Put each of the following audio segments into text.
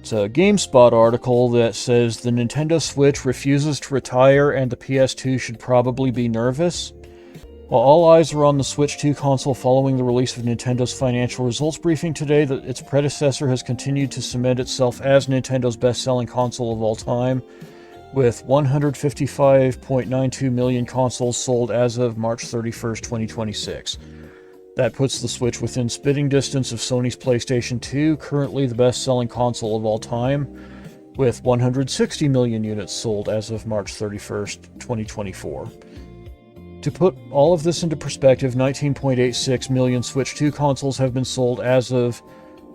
It's a GameSpot article that says the Nintendo Switch refuses to retire and the PS2 should probably be nervous. While all eyes are on the Switch 2 console following the release of Nintendo's financial results briefing today, that its predecessor has continued to cement itself as Nintendo's best-selling console of all time, with 155.92 million consoles sold as of March 31st, 2026. That puts the Switch within spitting distance of Sony's PlayStation 2, currently the best-selling console of all time, with 160 million units sold as of March 31st, 2024. To put all of this into perspective, 19.86 million Switch 2 consoles have been sold as of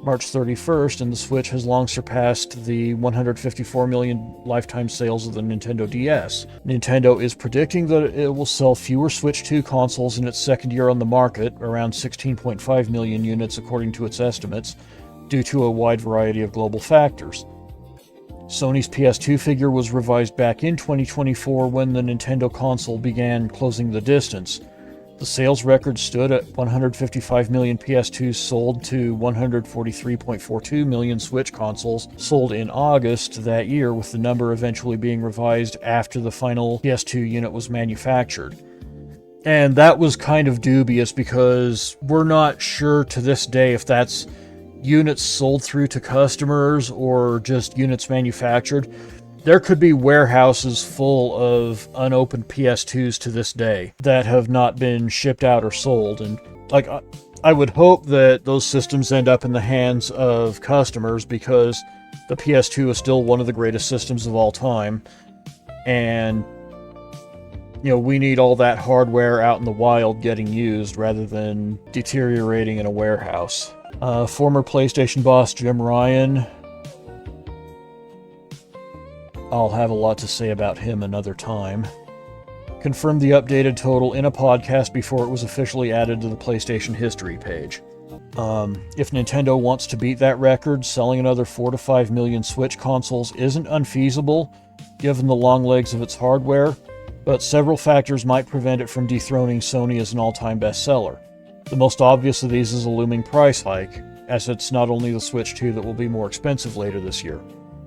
March 31st, and the Switch has long surpassed the 154 million lifetime sales of the Nintendo DS. Nintendo is predicting that it will sell fewer Switch 2 consoles in its second year on the market, around 16.5 million units according to its estimates, due to a wide variety of global factors. Sony's PS2 figure was revised back in 2024 when the Nintendo console began closing the distance. The sales record stood at 155 million PS2s sold to 143.42 million Switch consoles sold in August that year, with the number eventually being revised after the final PS2 unit was manufactured. And that was kind of dubious because we're not sure to this day if that's units sold through to customers or just units manufactured. There could be warehouses full of unopened PS2s to this day that have not been shipped out or sold. And I would hope that those systems end up in the hands of customers, because the PS2 is still one of the greatest systems of all time. And, we need all that hardware out in the wild getting used rather than deteriorating in a warehouse. Former PlayStation boss Jim Ryan, I'll have a lot to say about him another time, confirmed the updated total in a podcast before it was officially added to the PlayStation history page. If Nintendo wants to beat that record, selling another 4 to 5 million Switch consoles isn't unfeasible, given the long legs of its hardware, but several factors might prevent it from dethroning Sony as an all-time bestseller. The most obvious of these is a looming price hike, as it's not only the Switch 2 that will be more expensive later this year.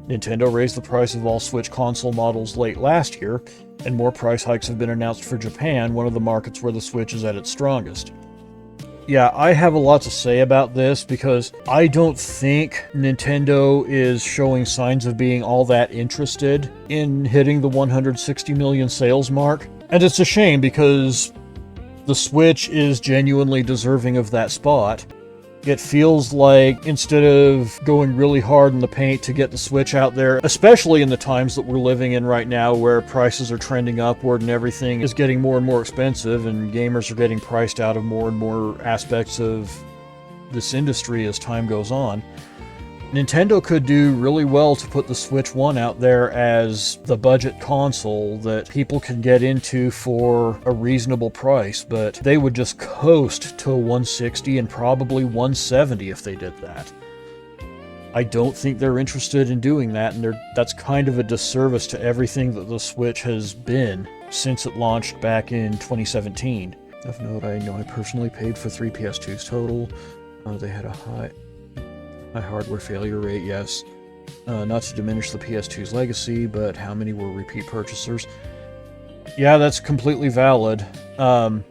Nintendo raised the price of all Switch console models late last year, and more price hikes have been announced for Japan, one of the markets where the Switch is at its strongest. Yeah, I have a lot to say about this because I don't think Nintendo is showing signs of being all that interested in hitting the 160 million sales mark. And it's a shame because the Switch is genuinely deserving of that spot. It feels like instead of going really hard in the paint to get the Switch out there, especially in the times that we're living in right now where prices are trending upward and everything is getting more and more expensive and gamers are getting priced out of more and more aspects of this industry as time goes on, Nintendo could do really well to put the Switch 1 out there as the budget console that people can get into for a reasonable price, but they would just coast to 160 and probably 170 if they did that. I don't think they're interested in doing that, and that's kind of a disservice to everything that the Switch has been since it launched back in 2017. Of note, I know I personally paid for 3 PS2s total. They had a high hardware failure rate, yes. Not to diminish the PS2's legacy, but how many were repeat purchasers? Yeah, that's completely valid. My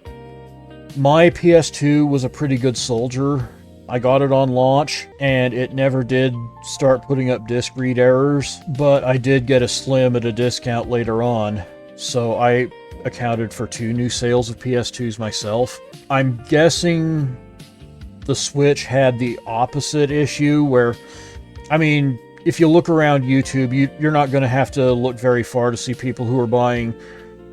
PS2 was a pretty good soldier. I got it on launch, and it never did start putting up disk read errors, but I did get a Slim at a discount later on, so I accounted for 2 new sales of PS2s myself. I'm guessing the Switch had the opposite issue where, if you look around YouTube, you're not going to have to look very far to see people who are buying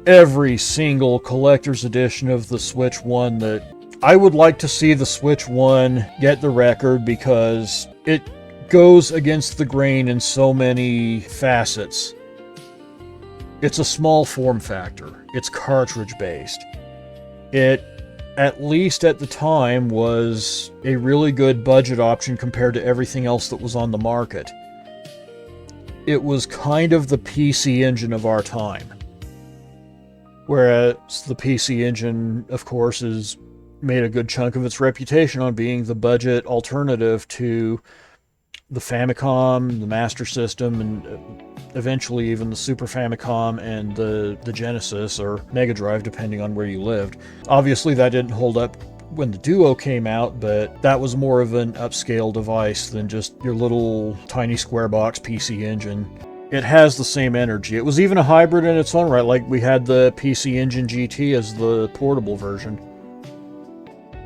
every single collector's edition of the Switch 1. That I would like to see the Switch 1 get the record because it goes against the grain in so many facets. It's a small form factor. It's cartridge-based. It, at least at the time, was a really good budget option compared to everything else that was on the market. It was kind of the PC Engine of our time. Whereas the PC Engine, of course, has made a good chunk of its reputation on being the budget alternative to the Famicom, the Master System, and eventually even the Super Famicom and the Genesis or Mega Drive, depending on where you lived. Obviously, that didn't hold up when the Duo came out, but that was more of an upscale device than just your little tiny square box PC Engine. It has the same energy. It was even a hybrid in its own right, like we had the PC Engine GT as the portable version.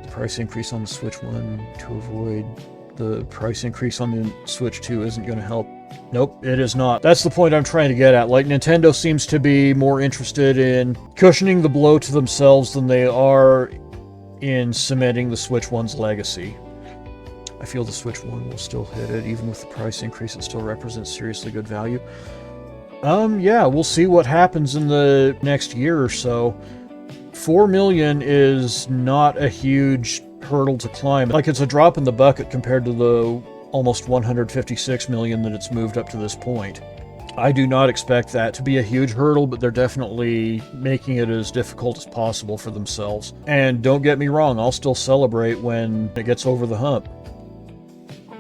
The price increase on the Switch 1 to avoid the price increase on the Switch 2 isn't going to help. Nope, it is not. That's the point I'm trying to get at. Like, Nintendo seems to be more interested in cushioning the blow to themselves than they are in cementing the Switch 1's legacy. I feel the Switch 1 will still hit it. Even with the price increase, it still represents seriously good value. Yeah, we'll see what happens in the next year or so. 4 million is not a huge hurdle to climb. Like, it's a drop in the bucket compared to the almost 156 million that it's moved up to this point. I do not expect that to be a huge hurdle, but they're definitely making it as difficult as possible for themselves. And don't get me wrong, I'll still celebrate when it gets over the hump.